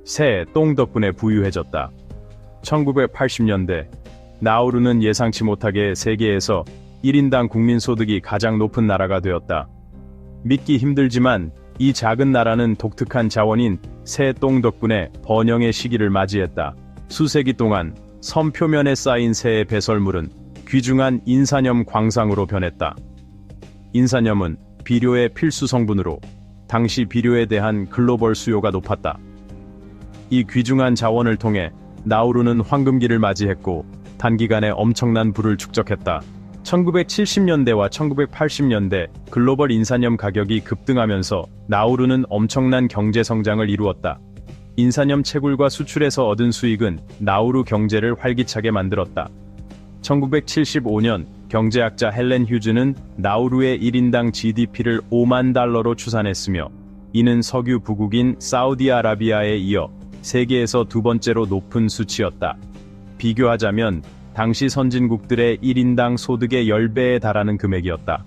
새 똥 덕분에 부유해졌다. 1980년대 나우루는 예상치 못하게 세계에서 1인당 국민소득이 가장 높은 나라가 되었다. 믿기 힘들지만 이 작은 나라는 독특한 자원인 새 똥 덕분에 번영의 시기를 맞이했다. 수세기 동안 섬 표면에 쌓인 새의 배설물은 귀중한 인산염 광상으로 변했다. 인산염은 비료의 필수 성분으로 당시 비료에 대한 글로벌 수요가 높았다. 이 귀중한 자원을 통해 나우루는 황금기를 맞이했고 단기간에 엄청난 부를 축적했다. 1970년대와 1980년대 글로벌 인산염 가격이 급등하면서 나우루는 엄청난 경제 성장을 이루었다. 인산염 채굴과 수출에서 얻은 수익은 나우루 경제를 활기차게 만들었다. 1975년 경제학자 헬렌 휴즈는 나우루의 1인당 GDP를 5만 달러로 추산했으며 이는 석유 부국인 사우디아라비아에 이어 세계에서 두 번째로 높은 수치였다. 비교하자면 당시 선진국들의 1인당 소득의 10배에 달하는 금액이었다.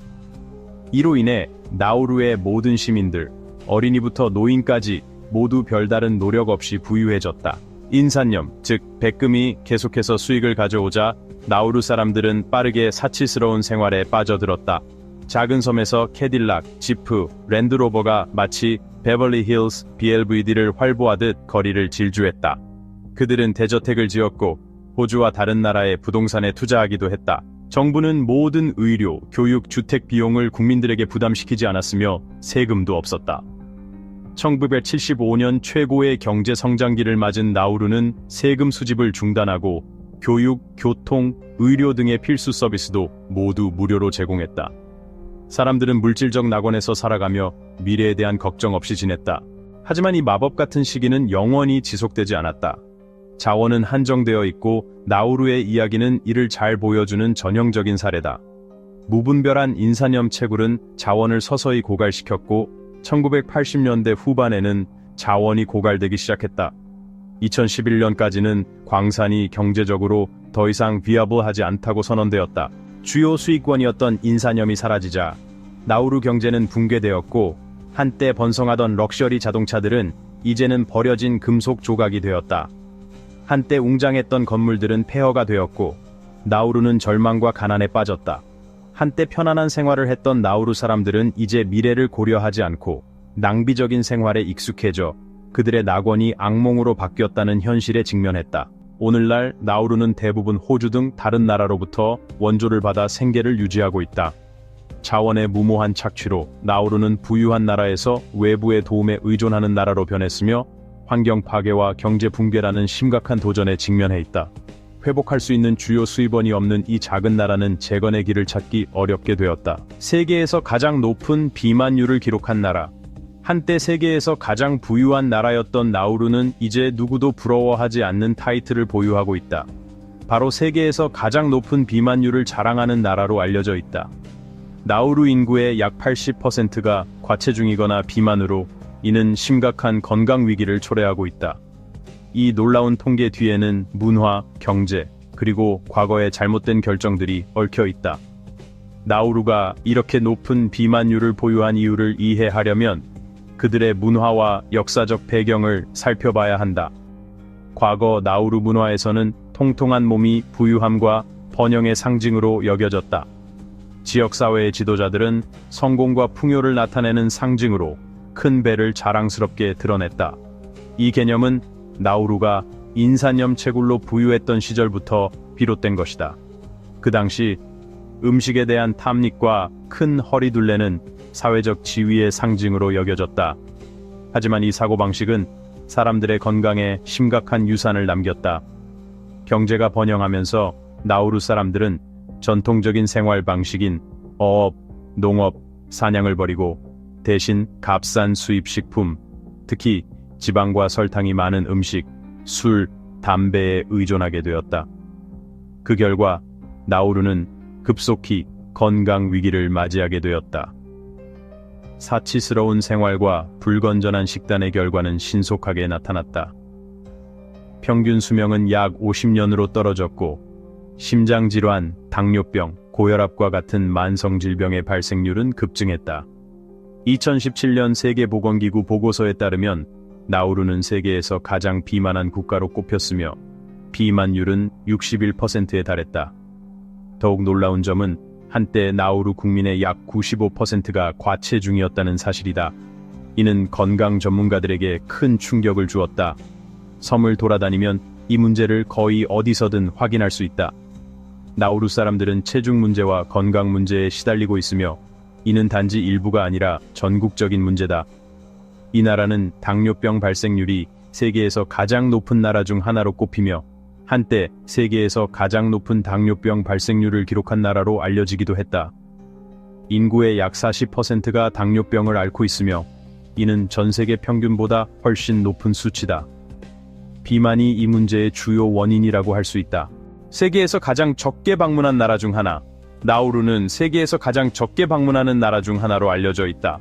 이로 인해 나우루의 모든 시민들, 어린이부터 노인까지 모두 별다른 노력 없이 부유해졌다. 인산염, 즉 백금이 계속해서 수익을 가져오자 나우루 사람들은 빠르게 사치스러운 생활에 빠져들었다. 작은 섬에서 캐딜락, 지프, 랜드로버가 마치 베벌리 힐스, BLVD를 활보하듯 거리를 질주했다. 그들은 대저택을 지었고 호주와 다른 나라의 부동산에 투자하기도 했다. 정부는 모든 의료, 교육, 주택 비용을 국민들에게 부담시키지 않았으며 세금도 없었다. 1975년 최고의 경제 성장기를 맞은 나우루는 세금 수집을 중단하고 교육, 교통, 의료 등의 필수 서비스도 모두 무료로 제공했다. 사람들은 물질적 낙원에서 살아가며 미래에 대한 걱정 없이 지냈다. 하지만 이 마법 같은 시기는 영원히 지속되지 않았다. 자원은 한정되어 있고 나우루의 이야기는 이를 잘 보여주는 전형적인 사례다. 무분별한 인산염 채굴은 자원을 서서히 고갈시켰고 1980년대 후반에는 자원이 고갈되기 시작했다. 2011년까지는 광산이 경제적으로 더 이상 비아블하지 않다고 선언되었다. 주요 수익원이었던 인산염이 사라지자 나우루 경제는 붕괴되었고 한때 번성하던 럭셔리 자동차들은 이제는 버려진 금속 조각이 되었다. 한때 웅장했던 건물들은 폐허가 되었고 나우루는 절망과 가난에 빠졌다. 한때 편안한 생활을 했던 나우루 사람들은 이제 미래를 고려하지 않고 낭비적인 생활에 익숙해져 그들의 낙원이 악몽으로 바뀌었다는 현실에 직면했다. 오늘날 나우루는 대부분 호주 등 다른 나라로부터 원조를 받아 생계를 유지하고 있다. 자원의 무모한 착취로 나우루는 부유한 나라에서 외부의 도움에 의존하는 나라로 변했으며 환경 파괴와 경제 붕괴라는 심각한 도전에 직면해 있다. 회복할 수 있는 주요 수입원이 없는 이 작은 나라는 재건의 길을 찾기 어렵게 되었다. 세계에서 가장 높은 비만율을 기록한 나라. 한때 세계에서 가장 부유한 나라였던 나우루는 이제 누구도 부러워하지 않는 타이틀을 보유하고 있다. 바로 세계에서 가장 높은 비만율을 자랑하는 나라로 알려져 있다. 나우루 인구의 약 80%가 과체중이거나 비만으로 이는 심각한 건강 위기를 초래하고 있다. 이 놀라운 통계 뒤에는 문화, 경제, 그리고 과거의 잘못된 결정들이 얽혀 있다. 나우루가 이렇게 높은 비만율을 보유한 이유를 이해하려면 그들의 문화와 역사적 배경을 살펴봐야 한다. 과거 나우루 문화에서는 통통한 몸이 부유함과 번영의 상징으로 여겨졌다. 지역사회의 지도자들은 성공과 풍요를 나타내는 상징으로 큰 배를 자랑스럽게 드러냈다. 이 개념은 나우루가 인산염 채굴로 부유했던 시절부터 비롯된 것이다. 그 당시 음식에 대한 탐닉과 큰 허리둘레는 사회적 지위의 상징으로 여겨졌다. 하지만 이 사고방식은 사람들의 건강에 심각한 유산을 남겼다. 경제가 번영하면서 나우루 사람들은 전통적인 생활 방식인 어업, 농업, 사냥을 버리고 대신 값싼 수입식품, 특히 지방과 설탕이 많은 음식, 술, 담배에 의존하게 되었다. 그 결과 나우루는 급속히 건강 위기를 맞이하게 되었다. 사치스러운 생활과 불건전한 식단의 결과는 신속하게 나타났다. 평균 수명은 약 50년으로 떨어졌고 심장질환, 당뇨병, 고혈압과 같은 만성질병의 발생률은 급증했다. 2017년 세계보건기구 보고서에 따르면 나우루는 세계에서 가장 비만한 국가로 꼽혔으며 비만율은 61%에 달했다. 더욱 놀라운 점은 한때 나우루 국민의 약 95%가 과체중이었다는 사실이다. 이는 건강 전문가들에게 큰 충격을 주었다. 섬을 돌아다니면 이 문제를 거의 어디서든 확인할 수 있다. 나우루 사람들은 체중 문제와 건강 문제에 시달리고 있으며 이는 단지 일부가 아니라 전국적인 문제다. 이 나라는 당뇨병 발생률이 세계에서 가장 높은 나라 중 하나로 꼽히며 한때 세계에서 가장 높은 당뇨병 발생률을 기록한 나라로 알려지기도 했다. 인구의 약 40%가 당뇨병을 앓고 있으며 이는 전 세계 평균보다 훨씬 높은 수치다. 비만이 이 문제의 주요 원인이라고 할 수 있다. 세계에서 가장 적게 방문한 나라 중 하나, 나우루는 세계에서 가장 적게 방문하는 나라 중 하나로 알려져 있다.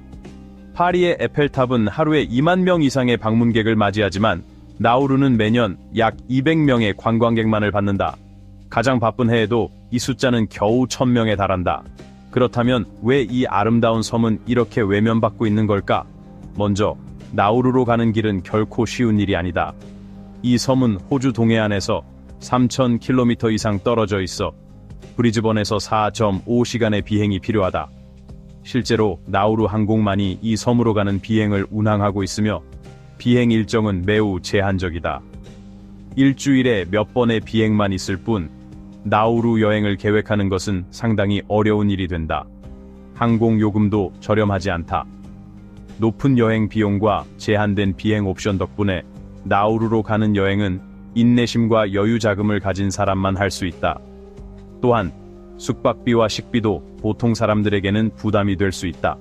파리의 에펠탑은 하루에 2만 명 이상의 방문객을 맞이하지만 나우루는 매년 약 200명의 관광객만을 받는다. 가장 바쁜 해에도 이 숫자는 겨우 1000명에 달한다. 그렇다면 왜 이 아름다운 섬은 이렇게 외면받고 있는 걸까? 먼저 나우루로 가는 길은 결코 쉬운 일이 아니다. 이 섬은 호주 동해안에서 3,000km 이상 떨어져 있어 브리즈번에서 4.5시간의 비행이 필요하다. 실제로 나우루 항공만이 이 섬으로 가는 비행을 운항하고 있으며 비행 일정은 매우 제한적이다. 일주일에 몇 번의 비행만 있을 뿐 나우루 여행을 계획하는 것은 상당히 어려운 일이 된다. 항공 요금도 저렴하지 않다. 높은 여행 비용과 제한된 비행 옵션 덕분에 나우루로 가는 여행은 인내심과 여유 자금을 가진 사람만 할 수 있다. 또한 숙박비와 식비도 보통 사람들에게는 부담이 될 수 있다.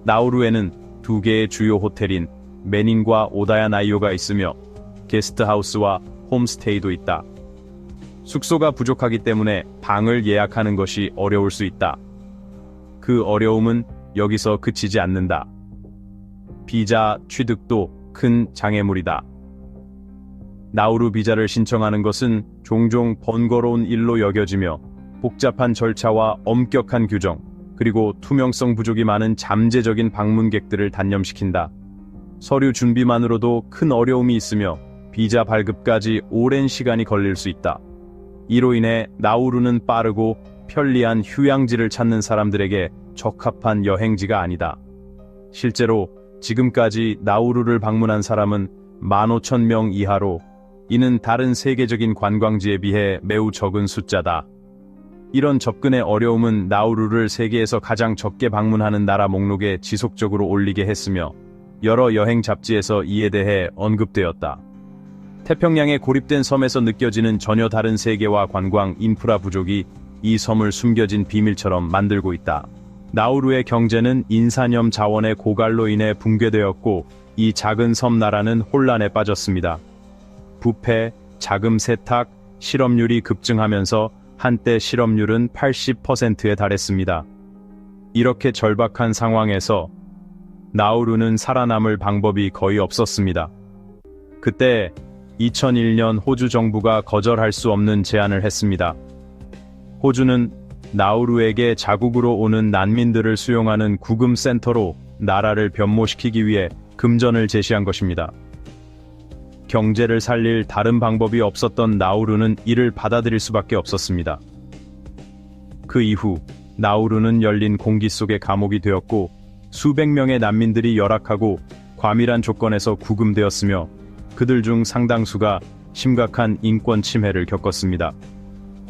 나우루에는 두 개의 주요 호텔인 메닌과 오다야나이오가 있으며 게스트하우스와 홈스테이도 있다. 숙소가 부족하기 때문에 방을 예약하는 것이 어려울 수 있다. 그 어려움은 여기서 그치지 않는다. 비자 취득도 큰 장애물이다. 나우루 비자를 신청하는 것은 종종 번거로운 일로 여겨지며 복잡한 절차와 엄격한 규정, 그리고 투명성 부족이 많은 잠재적인 방문객들을 단념시킨다. 서류 준비만으로도 큰 어려움이 있으며 비자 발급까지 오랜 시간이 걸릴 수 있다. 이로 인해 나우루는 빠르고 편리한 휴양지를 찾는 사람들에게 적합한 여행지가 아니다. 실제로 지금까지 나우루를 방문한 사람은 15,000명 이하로, 이는 다른 세계적인 관광지에 비해 매우 적은 숫자다. 이런 접근의 어려움은 나우루를 세계에서 가장 적게 방문하는 나라 목록에 지속적으로 올리게 했으며 여러 여행 잡지에서 이에 대해 언급되었다. 태평양에 고립된 섬에서 느껴지는 전혀 다른 세계와 관광 인프라 부족이 이 섬을 숨겨진 비밀처럼 만들고 있다. 나우루의 경제는 인산염 자원의 고갈로 인해 붕괴되었고 이 작은 섬 나라는 혼란에 빠졌습니다. 부패, 자금 세탁, 실업률이 급증하면서 한때 실업률은 80%에 달했습니다. 이렇게 절박한 상황에서 나우루는 살아남을 방법이 거의 없었습니다. 그때 2001년 호주 정부가 거절할 수 없는 제안을 했습니다. 호주는 나우루에게 자국으로 오는 난민들을 수용하는 구금 센터로 나라를 변모시키기 위해 금전을 제시한 것입니다. 경제를 살릴 다른 방법이 없었던 나우루는 이를 받아들일 수밖에 없었습니다. 그 이후 나우루는 열린 공기 속의 감옥이 되었고 수백 명의 난민들이 열악하고 과밀한 조건에서 구금되었으며 그들 중 상당수가 심각한 인권 침해를 겪었습니다.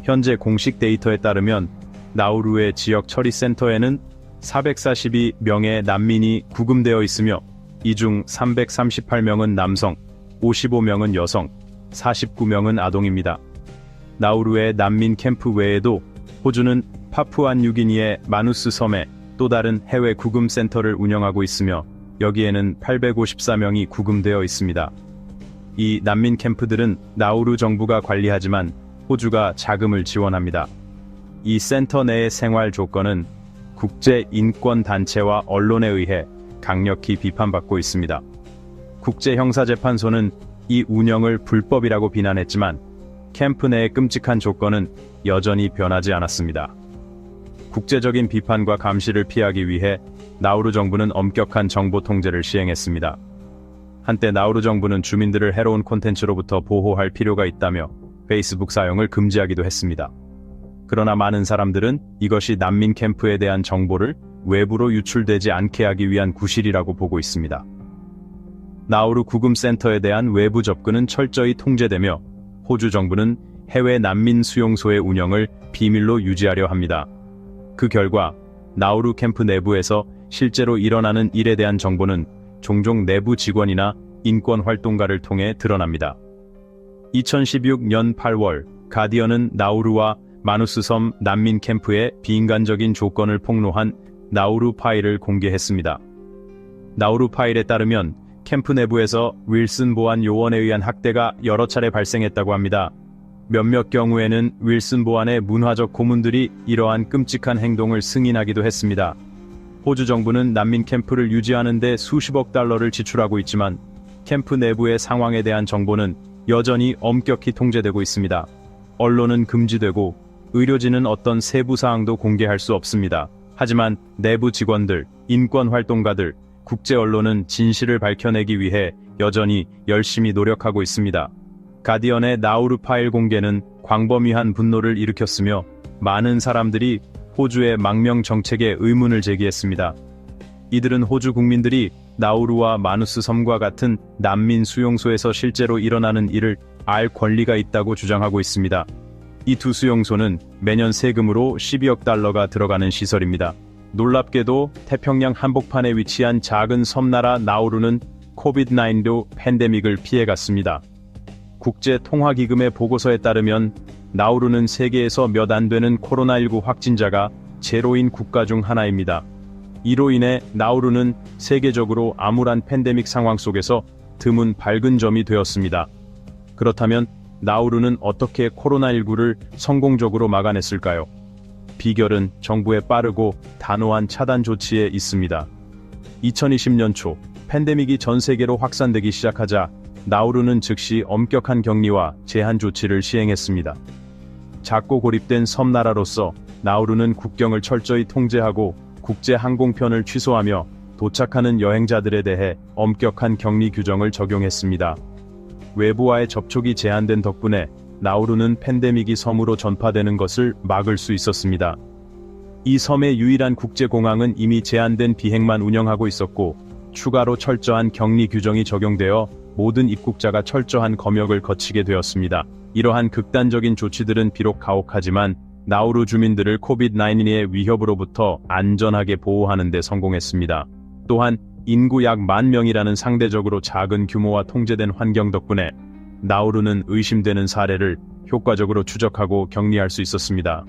현재 공식 데이터에 따르면 나우루의 지역 처리센터에는 442명의 난민이 구금되어 있으며 이 중 338명은 남성, 55명은 여성, 49명은 아동입니다. 나우루의 난민 캠프 외에도 호주는 파푸아뉴기니의 마누스 섬에 또 다른 해외 구금 센터를 운영하고 있으며 여기에는 854명이 구금되어 있습니다. 이 난민 캠프들은 나우루 정부가 관리하지만 호주가 자금을 지원합니다. 이 센터 내의 생활 조건은 국제 인권 단체와 언론에 의해 강력히 비판받고 있습니다. 국제형사재판소는 이 운영을 불법이라고 비난했지만 캠프 내의 끔찍한 조건은 여전히 변하지 않았습니다. 국제적인 비판과 감시를 피하기 위해 나우루 정부는 엄격한 정보 통제를 시행했습니다. 한때 나우루 정부는 주민들을 해로운 콘텐츠로부터 보호할 필요가 있다며 페이스북 사용을 금지하기도 했습니다. 그러나 많은 사람들은 이것이 난민 캠프에 대한 정보를 외부로 유출되지 않게 하기 위한 구실이라고 보고 있습니다. 나우루 구금센터에 대한 외부 접근은 철저히 통제되며 호주 정부는 해외 난민 수용소의 운영을 비밀로 유지하려 합니다. 그 결과 나우루 캠프 내부에서 실제로 일어나는 일에 대한 정보는 종종 내부 직원이나 인권 활동가를 통해 드러납니다. 2016년 8월 가디언은 나우루와 마누스 섬 난민 캠프의 비인간적인 조건을 폭로한 나우루 파일을 공개했습니다. 나우루 파일에 따르면 캠프 내부에서 윌슨 보안 요원에 의한 학대가 여러 차례 발생했다고 합니다. 몇몇 경우에는 윌슨 보안의 문화적 고문들이 이러한 끔찍한 행동을 승인하기도 했습니다. 호주 정부는 난민 캠프를 유지하는 데 수십억 달러를 지출하고 있지만 캠프 내부의 상황에 대한 정보는 여전히 엄격히 통제되고 있습니다. 언론은 금지되고 의료진은 어떤 세부 사항도 공개할 수 없습니다. 하지만 내부 직원들, 인권 활동가들, 국제 언론은 진실을 밝혀내기 위해 여전히 열심히 노력하고 있습니다. 가디언의 나우루 파일 공개는 광범위한 분노를 일으켰으며 많은 사람들이 호주의 망명 정책에 의문을 제기했습니다. 이들은 호주 국민들이 나우루와 마누스 섬과 같은 난민 수용소에서 실제로 일어나는 일을 알 권리가 있다고 주장하고 있습니다. 이 두 수용소는 매년 세금으로 12억 달러가 들어가는 시설입니다. 놀랍게도 태평양 한복판에 위치한 작은 섬나라 나우루는 코비드-19 팬데믹을 피해갔습니다. 국제통화기금의 보고서에 따르면 나우루는 세계에서 몇 안 되는 코로나19 확진자가 제로인 국가 중 하나입니다. 이로 인해 나우루는 세계적으로 암울한 팬데믹 상황 속에서 드문 밝은 점이 되었습니다. 그렇다면 나우루는 어떻게 코로나19를 성공적으로 막아냈을까요? 비결은 정부의 빠르고 단호한 차단 조치에 있습니다. 2020년 초 팬데믹이 전 세계로 확산되기 시작하자 나우루는 즉시 엄격한 격리와 제한 조치를 시행했습니다. 작고 고립된 섬나라로서 나우루는 국경을 철저히 통제하고 국제 항공편을 취소하며 도착하는 여행자들에 대해 엄격한 격리 규정을 적용했습니다. 외부와의 접촉이 제한된 덕분에 나우루는 팬데믹이 섬으로 전파되는 것을 막을 수 있었습니다. 이 섬의 유일한 국제공항은 이미 제한된 비행만 운영하고 있었고 추가로 철저한 격리 규정이 적용되어 모든 입국자가 철저한 검역을 거치게 되었습니다. 이러한 극단적인 조치들은 비록 가혹하지만 나우루 주민들을 코비드-19의 위협으로부터 안전하게 보호하는 데 성공했습니다. 또한 인구 약 10,000명이라는 상대적으로 작은 규모와 통제된 환경 덕분에 나우루는 의심되는 사례를 효과적으로 추적하고 격리할 수 있었습니다.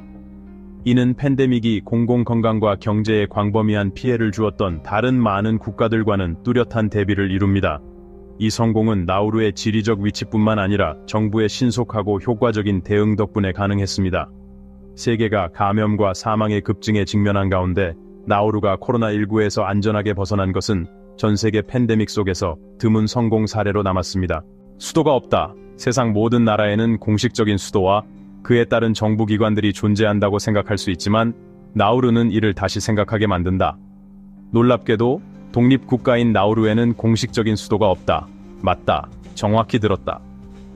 이는 팬데믹이 공공건강과 경제에 광범위한 피해를 주었던 다른 많은 국가들과는 뚜렷한 대비를 이룹니다. 이 성공은 나우루의 지리적 위치뿐만 아니라 정부의 신속하고 효과적인 대응 덕분에 가능했습니다. 세계가 감염과 사망의 급증에 직면한 가운데 나우루가 코로나19에서 안전하게 벗어난 것은 전 세계 팬데믹 속에서 드문 성공 사례로 남았습니다. 수도가 없다. 세상 모든 나라에는 공식적인 수도와 그에 따른 정부기관들이 존재한다고 생각할 수 있지만 나우루는 이를 다시 생각하게 만든다. 놀랍게도 독립국가인 나우루에는 공식적인 수도가 없다. 맞다. 정확히 들었다.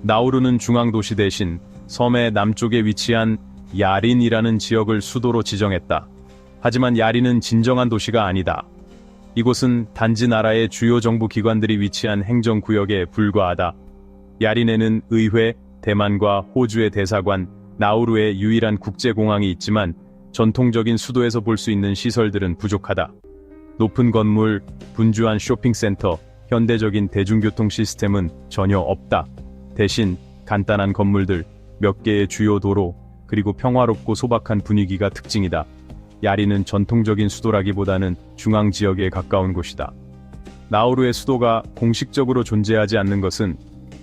나우루는 중앙도시 대신 섬의 남쪽에 위치한 야린이라는 지역을 수도로 지정했다. 하지만 야린은 진정한 도시가 아니다. 이곳은 단지 나라의 주요 정부 기관들이 위치한 행정구역에 불과하다. 야린에는 의회, 대만과 호주의 대사관, 나우루의 유일한 국제공항이 있지만 전통적인 수도에서 볼 수 있는 시설들은 부족하다. 높은 건물, 분주한 쇼핑센터, 현대적인 대중교통 시스템은 전혀 없다. 대신 간단한 건물들, 몇 개의 주요 도로, 그리고 평화롭고 소박한 분위기가 특징이다. 야린은 전통적인 수도라기보다는 중앙 지역에 가까운 곳이다. 나우루의 수도가 공식적으로 존재하지 않는 것은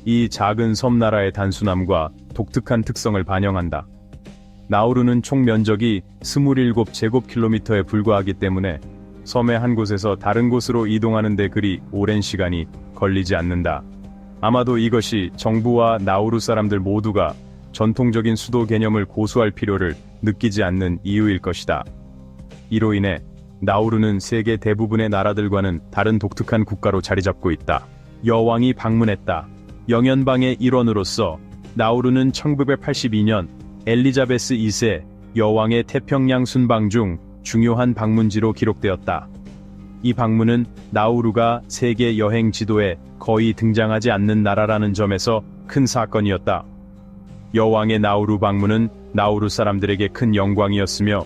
이 작은 섬나라의 단순함과 독특한 특성을 반영한다. 나우루는 총 면적이 27제곱킬로미터에 불과하기 때문에 섬의 한 곳에서 다른 곳으로 이동하는 데 그리 오랜 시간이 걸리지 않는다. 아마도 이것이 정부와 나우루 사람들 모두가 전통적인 수도 개념을 고수할 필요를 느끼지 않는 이유일 것이다. 이로 인해 나우루는 세계 대부분의 나라들과는 다른 독특한 국가로 자리 잡고 있다. 여왕이 방문했다. 영연방의 일원으로서 나우루는 1982년 엘리자베스 2세 여왕의 태평양 순방 중 중요한 방문지로 기록되었다. 이 방문은 나우루가 세계 여행 지도에 거의 등장하지 않는 나라라는 점에서 큰 사건이었다. 여왕의 나우루 방문은 나우루 사람들에게 큰 영광이었으며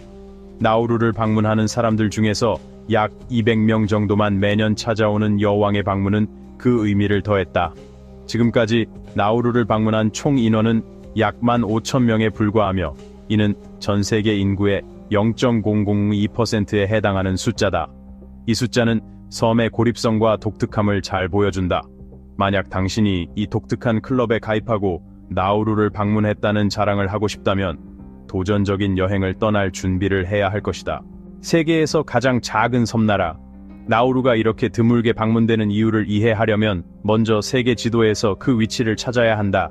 나우루를 방문하는 사람들 중에서 약 200명 정도만 매년 찾아오는 여왕의 방문은 그 의미를 더했다. 지금까지 나우루를 방문한 총 인원은 약 15,000명에 불과하며 이는 전 세계 인구의 0.002%에 해당하는 숫자다. 이 숫자는 섬의 고립성과 독특함을 잘 보여준다. 만약 당신이 이 독특한 클럽에 가입하고 나우루를 방문했다는 자랑을 하고 싶다면 도전적인 여행을 떠날 준비를 해야 할 것이다. 세계에서 가장 작은 섬나라 나우루가 이렇게 드물게 방문되는 이유를 이해하려면 먼저 세계 지도에서 그 위치를 찾아야 한다.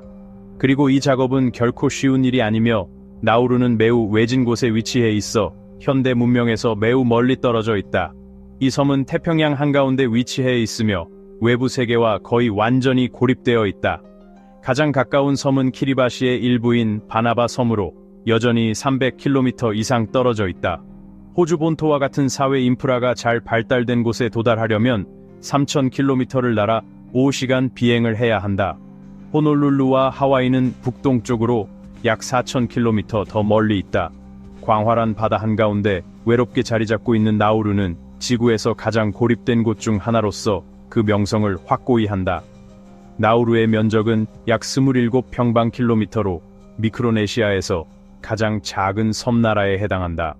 그리고 이 작업은 결코 쉬운 일이 아니며 나우루는 매우 외진 곳에 위치해 있어 현대 문명에서 매우 멀리 떨어져 있다. 이 섬은 태평양 한가운데 위치해 있으며 외부 세계와 거의 완전히 고립되어 있다. 가장 가까운 섬은 키리바시의 일부인 바나바 섬으로 여전히 300km 이상 떨어져 있다. 호주 본토와 같은 사회 인프라가 잘 발달된 곳에 도달하려면 3,000km를 날아 5시간 비행을 해야 한다. 호놀룰루와 하와이는 북동쪽으로 약 4,000km 더 멀리 있다. 광활한 바다 한가운데 외롭게 자리 잡고 있는 나우루는 지구에서 가장 고립된 곳 중 하나로서 그 명성을 확고히 한다. 나우루의 면적은 약 27평방킬로미터로 미크로네시아에서 가장 작은 섬나라에 해당한다.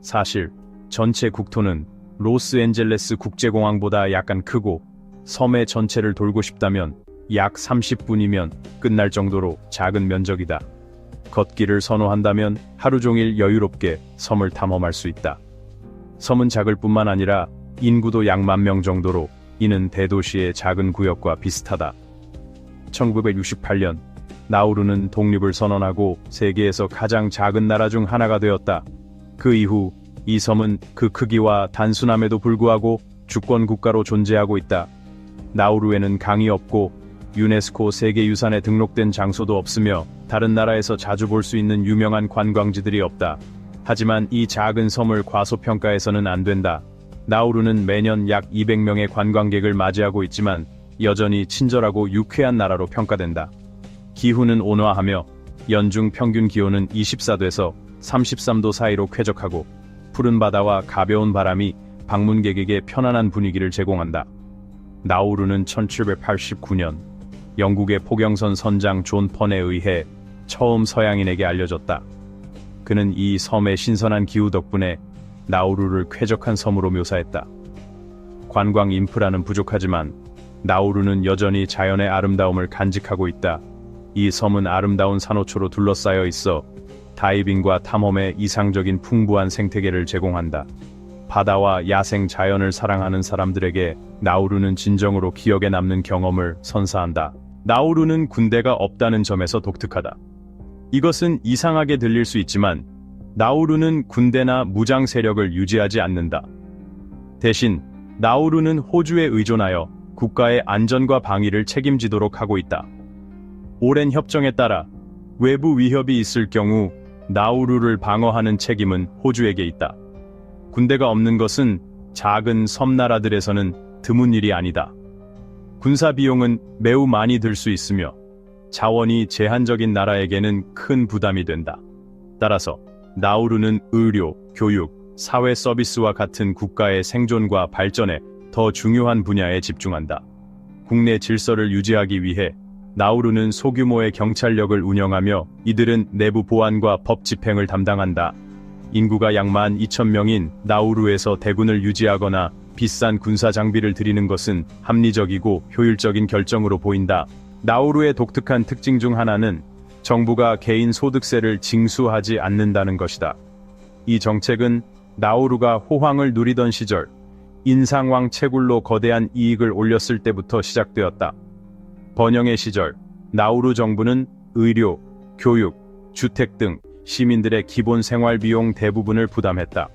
사실 전체 국토는 로스앤젤레스 국제공항보다 약간 크고 섬의 전체를 돌고 싶다면 약 30분이면 끝날 정도로 작은 면적이다. 걷기를 선호한다면 하루 종일 여유롭게 섬을 탐험할 수 있다. 섬은 작을 뿐만 아니라 인구도 약 10,000명 정도로 이는 대도시의 작은 구역과 비슷하다. 1968년 나우루는 독립을 선언하고 세계에서 가장 작은 나라 중 하나가 되었다. 그 이후 이 섬은 그 크기와 단순함에도 불구하고 주권 국가로 존재하고 있다. 나우루에는 강이 없고 유네스코 세계유산에 등록된 장소도 없으며 다른 나라에서 자주 볼 수 있는 유명한 관광지들이 없다. 하지만 이 작은 섬을 과소평가해서는 안 된다. 나우루는 매년 약 200명의 관광객을 맞이하고 있지만 여전히 친절하고 유쾌한 나라로 평가된다. 기후는 온화하며 연중 평균 기온은 24도에서 33도 사이로 쾌적하고 푸른 바다와 가벼운 바람이 방문객에게 편안한 분위기를 제공한다. 나우루는 1789년 영국의 포경선 선장 존 펀에 의해 처음 서양인에게 알려졌다. 그는 이 섬의 신선한 기후 덕분에 나우루를 쾌적한 섬으로 묘사했다. 관광 인프라는 부족하지만 나우루는 여전히 자연의 아름다움을 간직하고 있다. 이 섬은 아름다운 산호초로 둘러싸여 있어 다이빙과 탐험에 이상적인 풍부한 생태계를 제공한다. 바다와 야생 자연을 사랑하는 사람들에게 나우루는 진정으로 기억에 남는 경험을 선사한다. 나우루는 군대가 없다는 점에서 독특하다. 이것은 이상하게 들릴 수 있지만 나우루는 군대나 무장 세력을 유지하지 않는다. 대신 나우루는 호주에 의존하여 국가의 안전과 방위를 책임지도록 하고 있다. 오랜 협정에 따라 외부 위협이 있을 경우 나우루를 방어하는 책임은 호주에게 있다. 군대가 없는 것은 작은 섬나라들에서는 드문 일이 아니다. 군사 비용은 매우 많이 들 수 있으며 자원이 제한적인 나라에게는 큰 부담이 된다. 따라서 나우루는 의료, 교육, 사회 서비스와 같은 국가의 생존과 발전에 더 중요한 분야에 집중한다. 국내 질서를 유지하기 위해 나우루는 소규모의 경찰력을 운영하며 이들은 내부 보안과 법 집행을 담당한다. 인구가 약 12,000명인 나우루에서 대군을 유지하거나 비싼 군사 장비를 들이는 것은 합리적이고 효율적인 결정으로 보인다. 나우루의 독특한 특징 중 하나는 정부가 개인 소득세를 징수하지 않는다는 것이다. 이 정책은 나우루가 호황을 누리던 시절 인상왕 채굴로 거대한 이익을 올렸을 때부터 시작되었다. 번영의 시절 나우루 정부는 의료, 교육, 주택 등 시민들의 기본 생활 비용 대부분을 부담했다.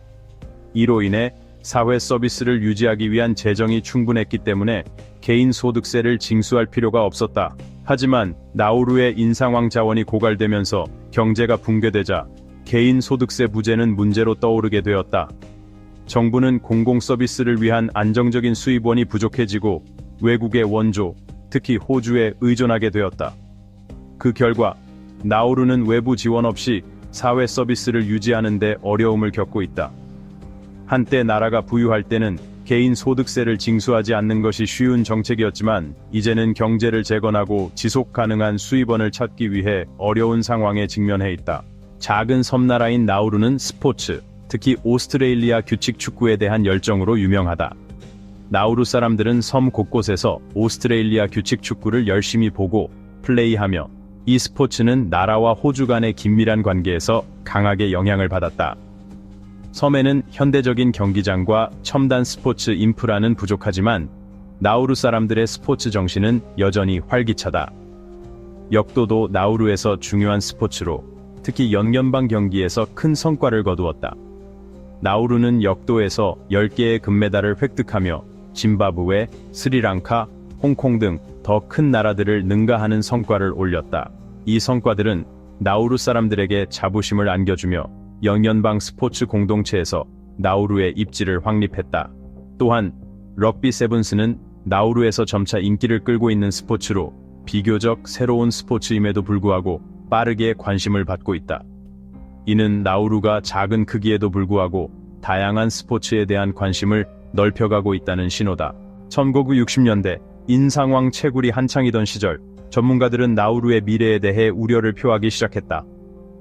이로 인해 사회 서비스를 유지하기 위한 재정이 충분했기 때문에 개인 소득세를 징수할 필요가 없었다. 하지만 나우루의 인상왕 자원이 고갈되면서 경제가 붕괴되자 개인 소득세 부재는 문제로 떠오르게 되었다. 정부는 공공 서비스를 위한 안정적인 수입원이 부족해지고 외국의 원조, 특히 호주에 의존하게 되었다. 그 결과 나우루는 외부 지원 없이 사회 서비스를 유지하는 데 어려움을 겪고 있다. 한때 나라가 부유할 때는 개인 소득세를 징수하지 않는 것이 쉬운 정책이었지만 이제는 경제를 재건하고 지속 가능한 수입원을 찾기 위해 어려운 상황에 직면해 있다. 작은 섬나라인 나우루는 스포츠, 특히 오스트레일리아 규칙 축구에 대한 열정으로 유명하다. 나우루 사람들은 섬 곳곳에서 오스트레일리아 규칙 축구를 열심히 보고 플레이하며 이 스포츠는 나라와 호주 간의 긴밀한 관계에서 강하게 영향을 받았다. 섬에는 현대적인 경기장과 첨단 스포츠 인프라는 부족하지만 나우루 사람들의 스포츠 정신은 여전히 활기차다. 역도도 나우루에서 중요한 스포츠로 특히 연년방 경기에서 큰 성과를 거두었다. 나우루는 역도에서 10개의 금메달을 획득하며 짐바브웨, 스리랑카, 홍콩 등 더 큰 나라들을 능가하는 성과를 올렸다. 이 성과들은 나우루 사람들에게 자부심을 안겨주며 연년방 스포츠 공동체에서 나우루의 입지를 확립했다. 또한 럭비 세븐스는 나우루에서 점차 인기를 끌고 있는 스포츠로 비교적 새로운 스포츠임에도 불구하고 빠르게 관심을 받고 있다. 이는 나우루가 작은 크기에도 불구하고 다양한 스포츠에 대한 관심을 넓혀가고 있다는 신호다. 1960년대 인상왕 채굴이 한창이던 시절, 전문가들은 나우루의 미래에 대해 우려를 표하기 시작했다.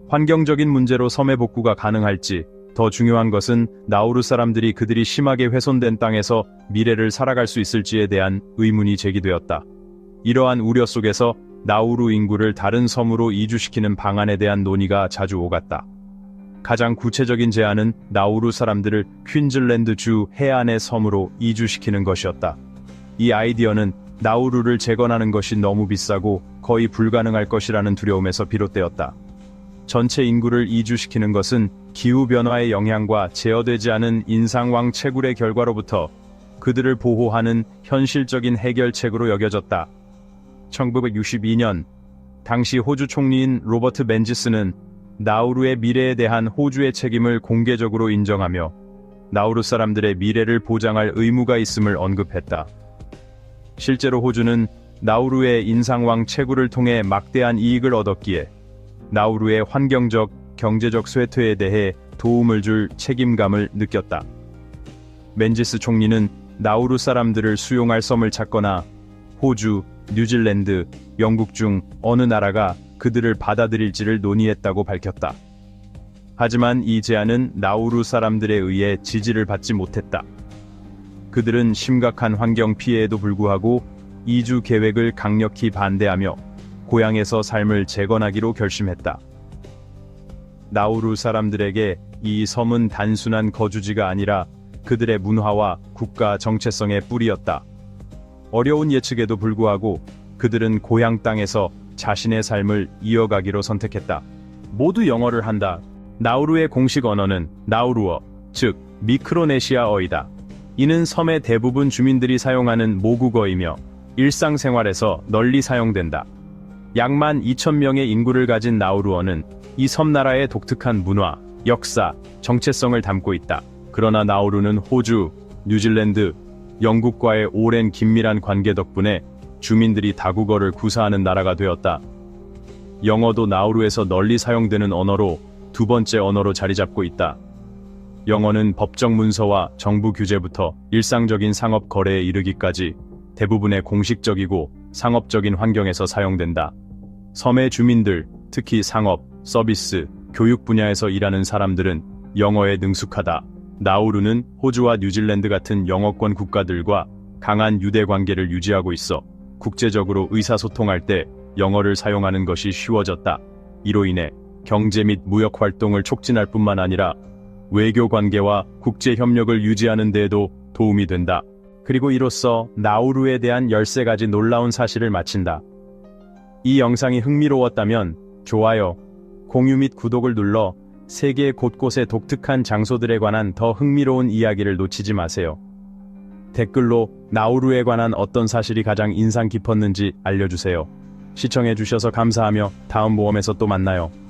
환경적인 문제로 섬의 복구가 가능할지, 더 중요한 것은 나우루 사람들이 그들이 심하게 훼손된 땅에서 미래를 살아갈 수 있을지에 대한 의문이 제기되었다. 이러한 우려 속에서 나우루 인구를 다른 섬으로 이주시키는 방안에 대한 논의가 자주 오갔다. 가장 구체적인 제안은 나우루 사람들을 퀸즐랜드주 해안의 섬으로 이주시키는 것이었다. 이 아이디어는 나우루를 재건하는 것이 너무 비싸고 거의 불가능할 것이라는 두려움에서 비롯되었다. 전체 인구를 이주시키는 것은 기후변화의 영향과 제어되지 않은 인상왕 채굴의 결과로부터 그들을 보호하는 현실적인 해결책으로 여겨졌다. 1962년 당시 호주 총리인 로버트 멘지스는 나우루의 미래에 대한 호주의 책임을 공개적으로 인정하며 나우루 사람들의 미래를 보장할 의무가 있음을 언급했다. 실제로 호주는 나우루의 인상왕 채굴을 통해 막대한 이익을 얻었기에 나우루의 환경적, 경제적 쇠퇴에 대해 도움을 줄 책임감을 느꼈다. 멘지스 총리는 나우루 사람들을 수용할 섬을 찾거나 호주, 뉴질랜드, 영국 중 어느 나라가 그들을 받아들일지를 논의했다고 밝혔다. 하지만 이 제안은 나우루 사람들에 의해 지지를 받지 못했다. 그들은 심각한 환경 피해에도 불구하고 이주 계획을 강력히 반대하며 고향에서 삶을 재건하기로 결심했다. 나우루 사람들에게 이 섬은 단순한 거주지가 아니라 그들의 문화와 국가 정체성의 뿌리였다. 어려운 예측에도 불구하고 그들은 고향 땅에서 자신의 삶을 이어가기로 선택했다. 모두 영어를 한다. 나우루의 공식 언어는 나우루어, 즉 미크로네시아어이다. 이는 섬의 대부분 주민들이 사용하는 모국어이며 일상생활에서 널리 사용된다. 약 12,000명의 인구를 가진 나우루어는 이 섬나라의 독특한 문화, 역사, 정체성을 담고 있다. 그러나 나우루는 호주, 뉴질랜드, 영국과의 오랜 긴밀한 관계 덕분에 주민들이 다국어를 구사하는 나라가 되었다. 영어도 나우루에서 널리 사용되는 언어로 두 번째 언어로 자리 잡고 있다. 영어는 법정 문서와 정부 규제부터 일상적인 상업 거래에 이르기까지 대부분의 공식적이고 상업적인 환경에서 사용된다. 섬의 주민들, 특히 상업, 서비스, 교육 분야에서 일하는 사람들은 영어에 능숙하다. 나우루는 호주와 뉴질랜드 같은 영어권 국가들과 강한 유대 관계를 유지하고 있어 국제적으로 의사소통할 때 영어를 사용하는 것이 쉬워졌다. 이로 인해 경제 및 무역 활동을 촉진할 뿐만 아니라 외교 관계와 국제 협력을 유지하는 데에도 도움이 된다. 그리고 이로써 나우루에 대한 13가지 놀라운 사실을 마친다. 이 영상이 흥미로웠다면 좋아요, 공유 및 구독을 눌러 세계 곳곳의 독특한 장소들에 관한 더 흥미로운 이야기를 놓치지 마세요. 댓글로 나우루에 관한 어떤 사실이 가장 인상 깊었는지 알려주세요. 시청해주셔서 감사하며 다음 모험에서 또 만나요.